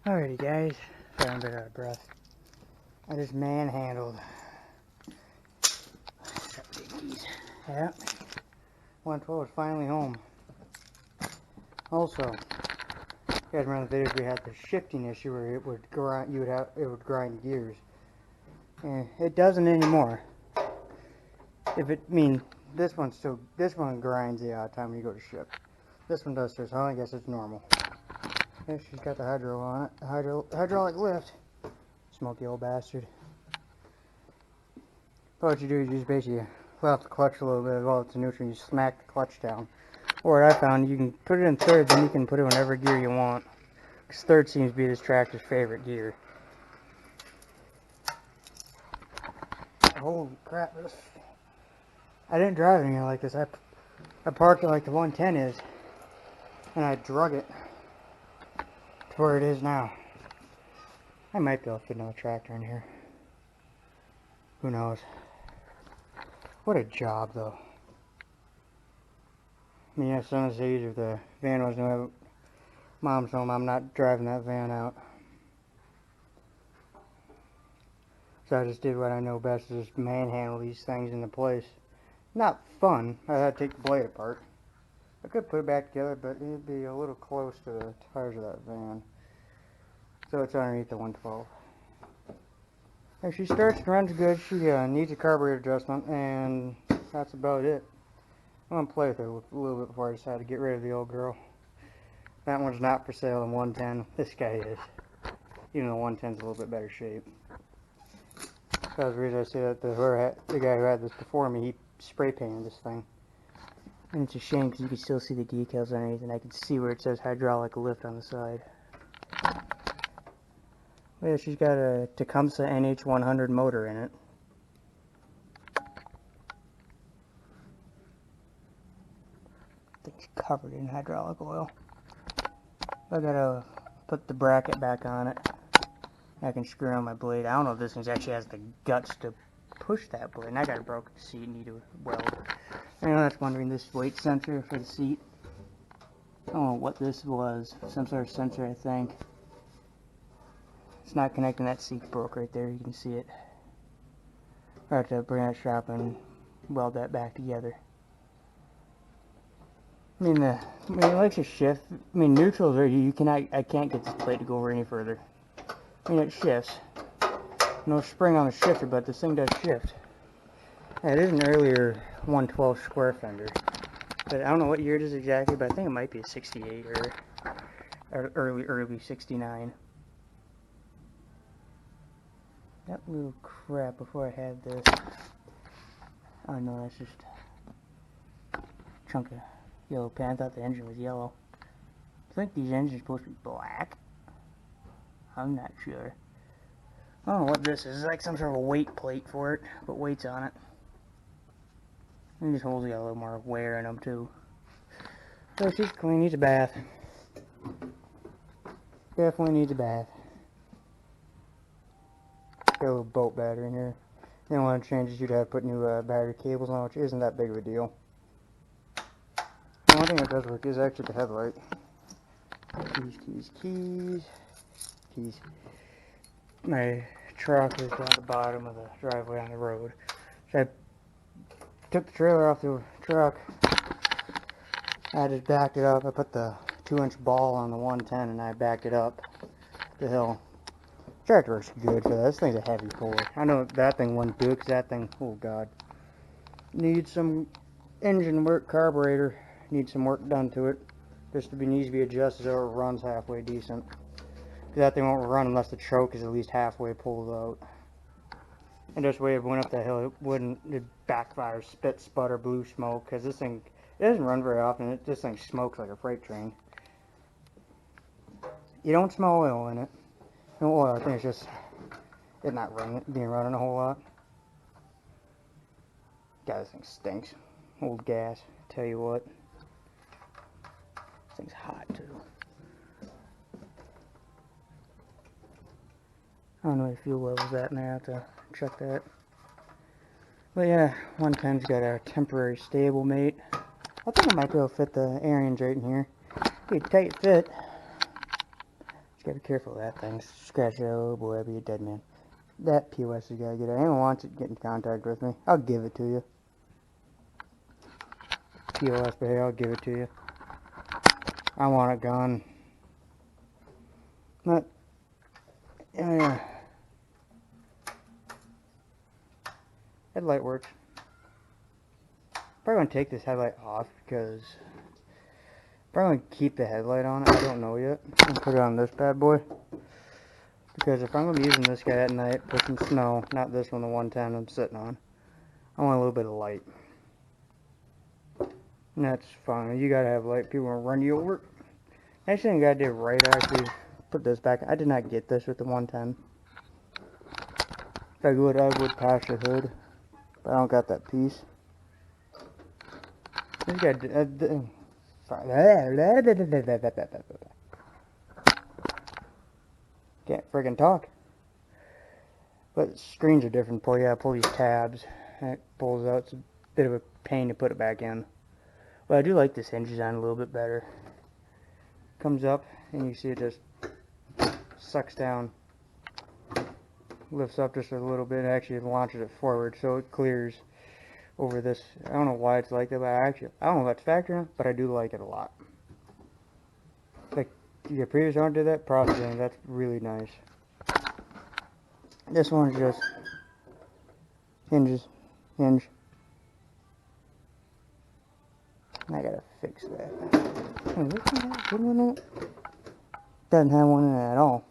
Alrighty guys, sorry I'm a bit out of breath. I just manhandled. Yeah, 112 is finally home. Also, you guys remember the videos we had the shifting issue where it would grind, it would grind gears. And it doesn't anymore. This one grinds the odd time when you go to shift. This one does too, so I guess it's normal. Yeah, she's got the hydro on it, hydraulic lift. Smoky old bastard. But what you do is you just basically let off the clutch a little bit while it's in neutral. You smack the clutch down. Or what I found, you can put it in third, then you can put it in whatever gear you want. Because third seems to be this tractor's favorite gear. Holy crap. I didn't drive anything like this. I parked it like the 110 is. And I drug it to where it is now. I might be able to fit another tractor in here. Who knows? What a job, though. I mean, some of the days if the van wasn't at Mom's home, I'm not driving that van out. So I just did what I know best, is just manhandle these things into place. Not fun. I had to take the blade apart. I could put it back together, but it'd be a little close to the tires of that van. So it's underneath the 112. If she starts and runs good, she needs a carburetor adjustment, and that's about it. I'm going to play with it a little bit before I decide to get rid of the old girl. That one's not for sale in 110. This guy is. Even though 110's a little bit better shape. That's the reason I say that the guy who had this before me, he spray painted this thing. And it's a shame because you can still see the decals underneath, and I can see where it says hydraulic lift on the side. Yeah, she's got a Tecumseh NH100 motor in it. Thing's covered in hydraulic oil. I gotta put the bracket back on it. I can screw on my blade. I don't know if this thing actually has the guts to push that blade. And I got a broken seat and need to weld. Anyone that's wondering, this weight sensor for the seat, I don't know what this was. Some sort of sensor, I think. It's not connecting. That seat broke right there. You can see it. I have to bring that shop and weld that back together. I mean, it likes to shift. I mean, neutrals are I can't get this plate to go over any further. I mean, it shifts. No spring on the shifter, but this thing does shift. Yeah, it is an earlier 112 square fender. But I don't know what year it is exactly, but I think it might be a 68 or early 69. That little crap before I had this. Oh no, that's just a chunk of yellow paint. I thought the engine was yellow. I think these engines are supposed to be black. I'm not sure. I don't know what this is. It's like some sort of a weight plate for it. Put weights on it. And these holes got a little more wear in them too. So she's clean. Needs a bath. Definitely needs a bath. Got a little boat battery in here. Then one of the changes you'd have to put new battery cables on, which isn't that big of a deal. The one thing that does work is actually the headlight. Keys. My truck is down the bottom of the driveway on the road. So I took the trailer off the truck. I just backed it up. I put the 2-inch ball on the 110 and I backed it up the hill. Tractor works good for that. This thing's a heavy puller. I know that thing wouldn't do it because that thing, oh god, needs some engine work, carburetor, needs some work done to it. Just needs to be adjusted so it runs halfway decent. Because that thing won't run unless the choke is at least halfway pulled out. And just the way it went up that hill, it backfire, spit, sputter, blue smoke. Because this thing, it doesn't run very often. This thing smokes like a freight train. You don't smell oil in it. No oil, I think it's just it not being running a whole lot. God, this thing stinks. Old gas, tell you what. This thing's hot too. I don't know what the fuel level's at now, I have to check that. But yeah, 110's got a temporary stable mate. I think I might be able to fit the Ariens right in here. Be a tight fit. It's Gotta be careful of that thing. Scratch that, oh boy, I'll be a dead man. That POS has gotta get out. Anyone wants it, get in contact with me. I'll give it to you. POS, but hey, I'll give it to you. I want it gone. Not. Yeah. Headlight works. Probably gonna take this headlight off because probably gonna keep the headlight on it. I don't know yet. And put it on this bad boy because if I'm gonna be using this guy at night, pushing snow, not this one, the 110 I'm sitting on, I want a little bit of light. And that's fine. You gotta have light. People will run you over. Next thing I did right after put this back. I did not get this with the 110. If I would patch the hood, but I don't got that piece. This guy, can't friggin' talk. But screens are different. Pull these tabs. And it pulls out. It's a bit of a pain to put it back in. But I do like this hinge design a little bit better. Comes up and you see it just sucks down. Lifts up just a little bit. Actually launches it forward so it clears over this. I don't know why it's like that, but I don't know if that's factoring, but I do like it a lot. Like your previous one did that processing, that's really nice. This one's just hinge. I gotta fix that. Oh, this one has a good one in it? Doesn't have one in it at all.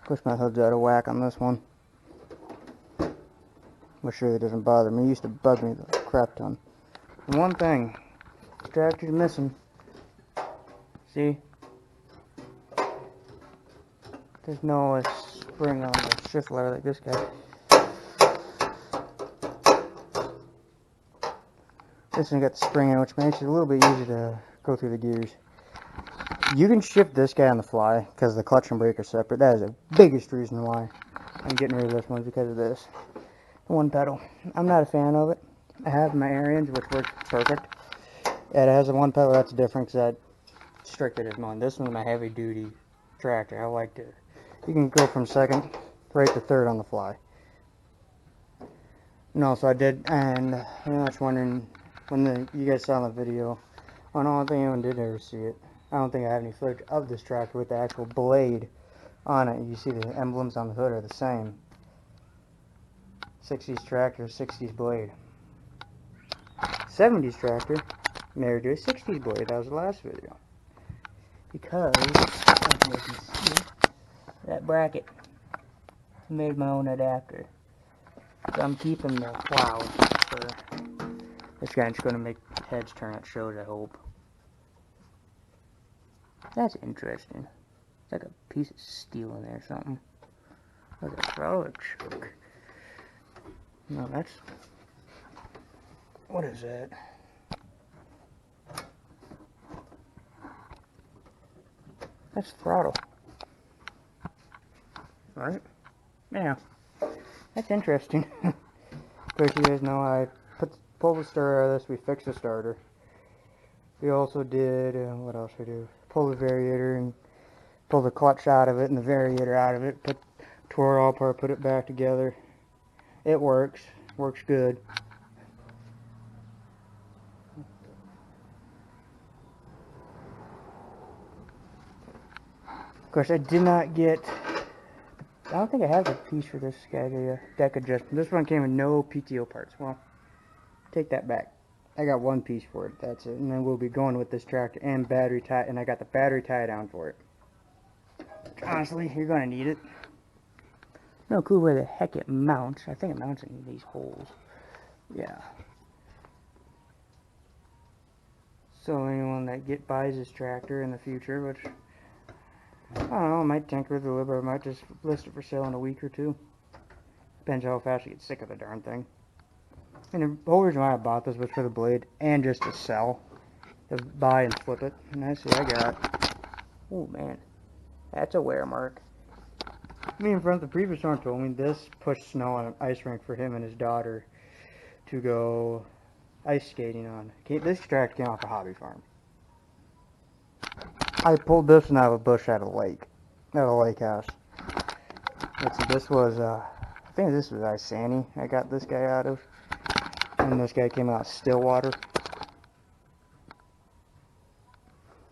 Push my hood's out of whack on this one. Which really doesn't bother me. It used to bug me the crap ton. One thing, this tractor's missing. See? There's no spring on the shift lever like this guy. This one got the spring in, which makes it a little bit easier to go through the gears. You can shift this guy on the fly because the clutch and brake are separate. That is the biggest reason why I'm getting rid of this one, because of this. One pedal. I'm not a fan of it. I have my Ariens, which works perfect. It has a one pedal, that's different because I stricted as mine. This one's my heavy duty tractor. I liked it. You can go from second right to third on the fly. No, so I did, and I'm just wondering when you guys saw the video. I don't think anyone did ever see it. I don't think I have any footage of this tractor with the actual blade on it. You see the emblems on the hood are the same. 60s tractor, 60s blade. 70s tractor, married to a 60s blade. That was the last video. Because, as you can see, that bracket made my own adapter. So I'm keeping the plow for this guy. It's going to make heads turn at shows, I hope. That's interesting. It's like a piece of steel in there or something. Like a throttle choke. No, that's... What is that? That's throttle. Right? Yeah. That's interesting. Of course, you guys know I pulled the starter out of this. We fixed the starter. We also did, what else we do? Pull the variator and pull the clutch out of it and the variator out of it. Tore it all apart, put it back together. It works. Works good. Of course, I did not get... I don't think I have a piece for this guy, the deck adjustment. This one came with no PTO parts. Well, take that back. I got one piece for it. That's it. And then we'll be going with this tractor and battery tie. And I got the battery tie down for it. Honestly, you're going to need it. No clue where the heck it mounts. I think it mounts in these holes. Yeah. So anyone that buys this tractor in the future, which I don't know, I might tinker with it a little bit, or I might just list it for sale in a week or two. Depends how fast I get sick of the darn thing. And the whole reason why I bought this was for the blade and just to sell. To buy and flip it. And I see I got... Oh man. That's a wear mark. Me and from the previous one told me this pushed snow on an ice rink for him and his daughter to go ice skating on. This tractor came off a hobby farm. I pulled this one out of a bush at a lake house. This was, I think this was Isani I got this guy out of. And this guy came out of Stillwater.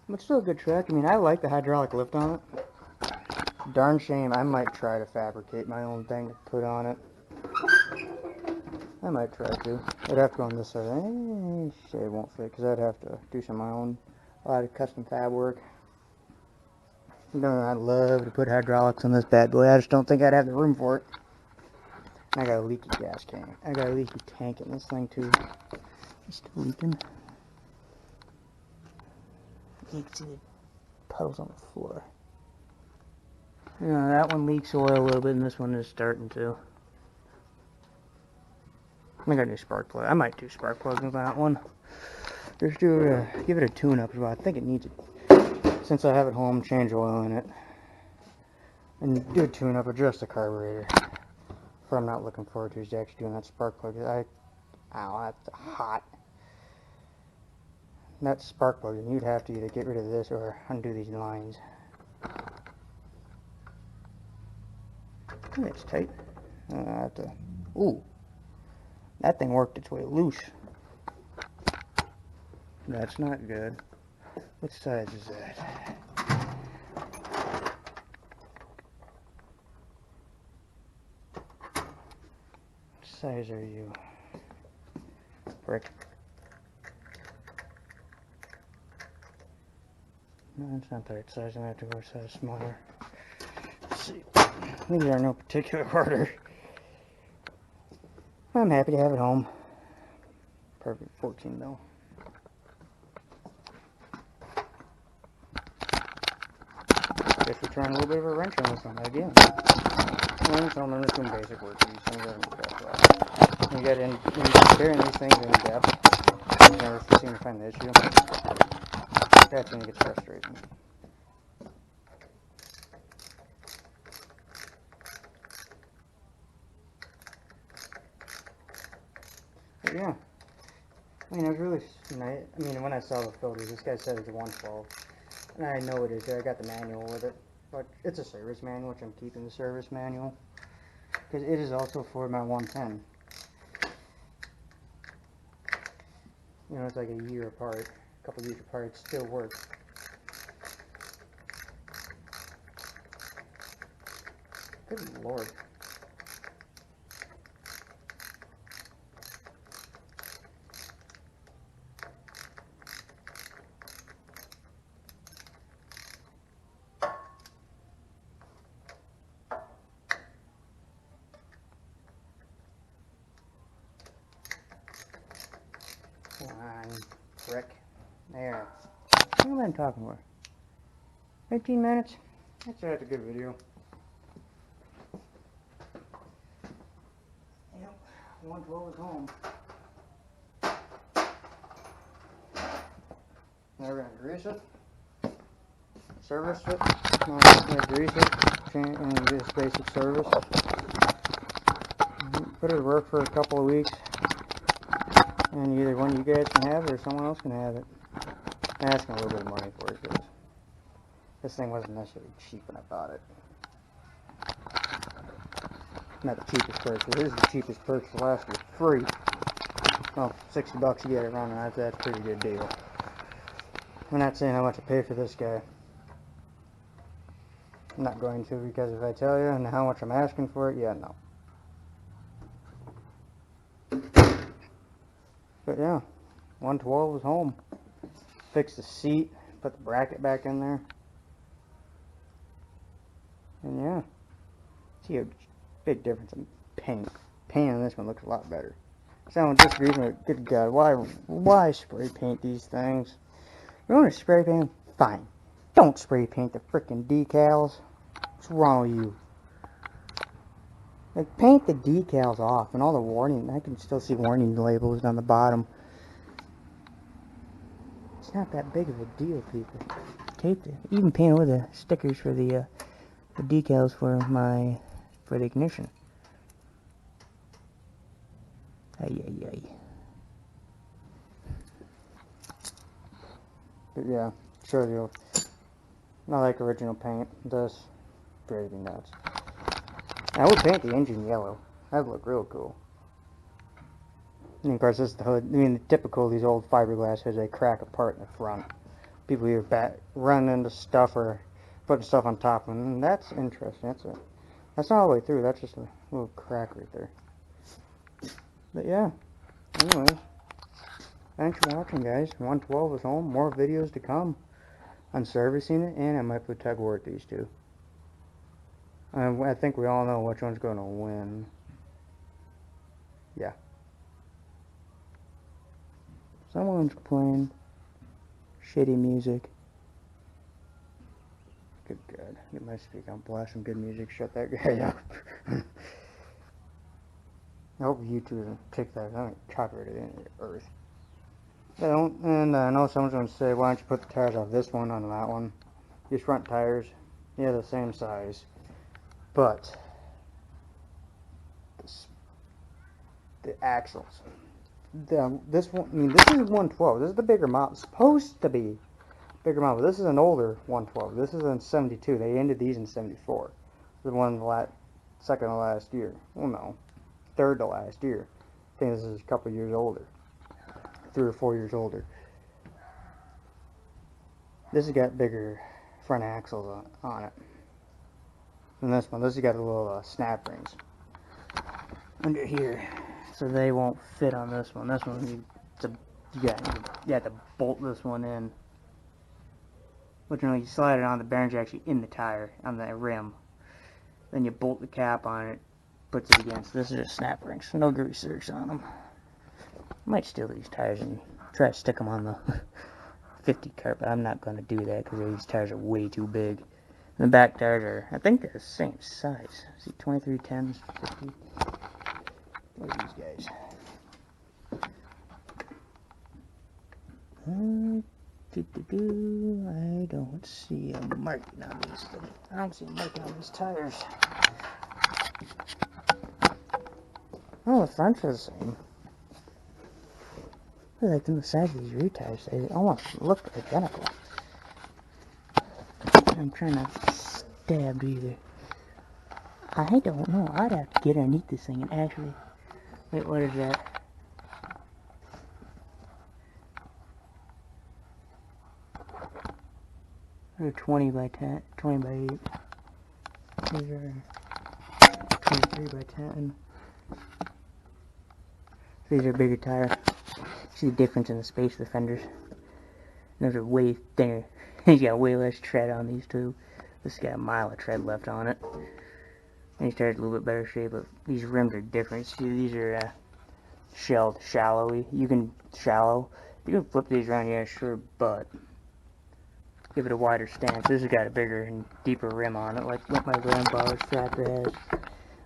But still a good truck. I mean, I like the hydraulic lift on it. Darn shame, I might try to fabricate my own thing to put on it. I might try to. I'd have to go on this side. Shit, it won't fit because I'd have to do some of my own, a lot of custom fab work. You know, I'd love to put hydraulics on this bad boy. I just don't think I'd have the room for it. I got a leaky gas tank. I got a leaky tank in this thing too. It's still leaking. You can see the puddles on the floor. You know, that one leaks oil a little bit, and this one is starting to. I got a new spark plug. I might do spark plugs with that one. Just give it a tune-up. I think it needs it. Since I have it home, change oil in it. And do a tune-up, adjust the carburetor. What I'm not looking forward to is actually doing that spark plug. Ow, that's hot. That spark plug, and you'd have to either get rid of this or undo these lines. It's tight. I have to. Ooh, that thing worked its way loose. That's not good. What size is that? What size are you? Brick. No, it's not the right size. I have to go a size smaller. Let's see. These are in no particular order. I'm happy to have it home. Perfect 14 though. Guess we're trying a little bit of a wrench on this one again. I'm just doing basic work. These things are when you get in, when you're comparing these things in depth, you never seem to find the issue. That's when it gets frustrating. But yeah, I mean, I was really nice. I mean, when I saw the filters, this guy said it's a 112, and I know it is. I got the manual with it, but it's a service manual, which I'm keeping the service manual because it is also for my 110. You know, it's like a year apart, a couple years apart. It still works. Good Lord. Come on, frick. There. What am I talking for? 15 minutes? That's a good video. Yep, 112 is home. Now we're going to grease it, service it, we're going to grease it, and do this basic service. Put it to work for a couple of weeks, and either one of you guys can have it or someone else can have it. I'm asking a little bit of money for it because this thing wasn't necessarily cheap when I bought it. Not the cheapest purchase. This is the cheapest purchase last year. Free. Well, $60 to get it running. That's a pretty good deal. I'm not saying how much I pay for this guy. I'm not going to, because if I tell you and how much I'm asking for it, yeah, no. But yeah, 112 is home. Fix the seat, put the bracket back in there. And yeah, see a big difference in paint. Paint on this one looks a lot better. Someone disagrees with me. Good God, why spray paint these things? You want to spray paint? Fine. Don't spray paint the frickin' decals. What's wrong with you? Like, paint the decals off and all the warning. I can still see warning labels on the bottom. It's not that big of a deal, people. Tape it. Even paint over the stickers for the decals for the ignition. Ay. But yeah, show you. Not like original paint. This drives me nuts. I would paint the engine yellow. That'd look real cool. And of course, this is the hood. I mean, typical these old fiberglass hoods, they crack apart in the front. People either run into stuff or putting stuff on top of them. And that's interesting. That's not all the way through. That's just a little crack right there. But yeah. Anyway, thanks for watching, guys. 112 is home. More videos to come on servicing it, and I might put tug war at these two. I think we all know which one's going to win. Yeah. Someone's playing shitty music. Good God. Get my speaker on blast, some good music. Shut that guy up. I hope YouTube doesn't pick that. I don't copyright it in the earth. And I know someone's going to say, why don't you put the tires off this one on that one? These front tires, yeah, the same size. But the axles. This one, I mean, this is 112. This is the bigger model. It's supposed to be bigger model. This is an older 112. This is in 72. They ended these in 74. The one second to last year. Well, no, third to last year. I think this is a couple years older. 3 or 4 years older. This has got bigger front axles on it. And this has got a little snap rings under here, so they won't fit on this one. This one, you have to bolt this one in. Which when you slide it on, the bearing's actually in the tire, on the rim. Then you bolt the cap on it, puts it against. This is just snap rings, no greasers on them. I might steal these tires and try to stick them on the 50 car, but I'm not going to do that because these tires are way too big. And the back tires are, I think they're the same size. See, 2310s, 50. Look at these guys. I don't see a marking on these things. I don't see a marking on these tires. Oh, the fronts are the same. I like them the size of these rear tires. They almost look identical. I'm trying to stab either. I don't know. I'd have to get underneath this thing and actually... Wait, what is that? They're 20 by 10, 20 by 8. These are 23 by 10. These are bigger tires. See the difference in the space of the fenders. Those are way thinner. He's got way less tread on these two. This has got a mile of tread left on it. And these tires are a little bit better shape, but these rims are different. See, these are shelled shallowy. You can flip these around, yeah, sure, but give it a wider stance. This has got a bigger and deeper rim on it, like what my grandpa's tractor has.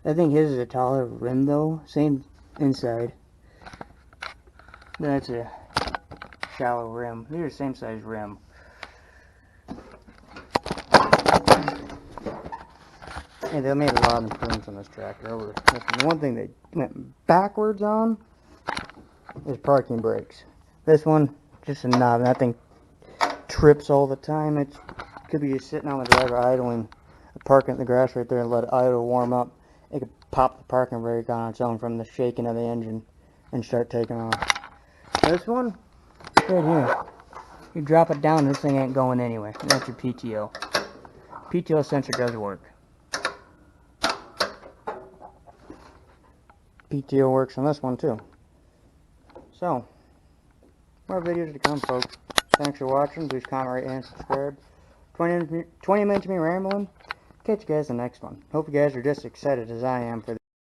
I think his is a taller rim though. Same inside. That's a shallow rim. These are the same size rim. Hey, they made a lot of improvements on this tractor over this one. The one thing they went backwards on is parking brakes. This one, just a knob, and that thing trips all the time. It could be just sitting on the driver idling, parking in the grass right there and let it idle warm up. It could pop the parking brake on its own from the shaking of the engine and start taking off. This one, right here, you drop it down, this thing ain't going anywhere. That's your PTO. PTO sensor does work. PTO works on this one too. So, more videos to come, folks. Thanks for watching. Please comment, rate, and subscribe. 20 minutes of me rambling. Catch you guys in the next one. Hope you guys are just as excited as I am for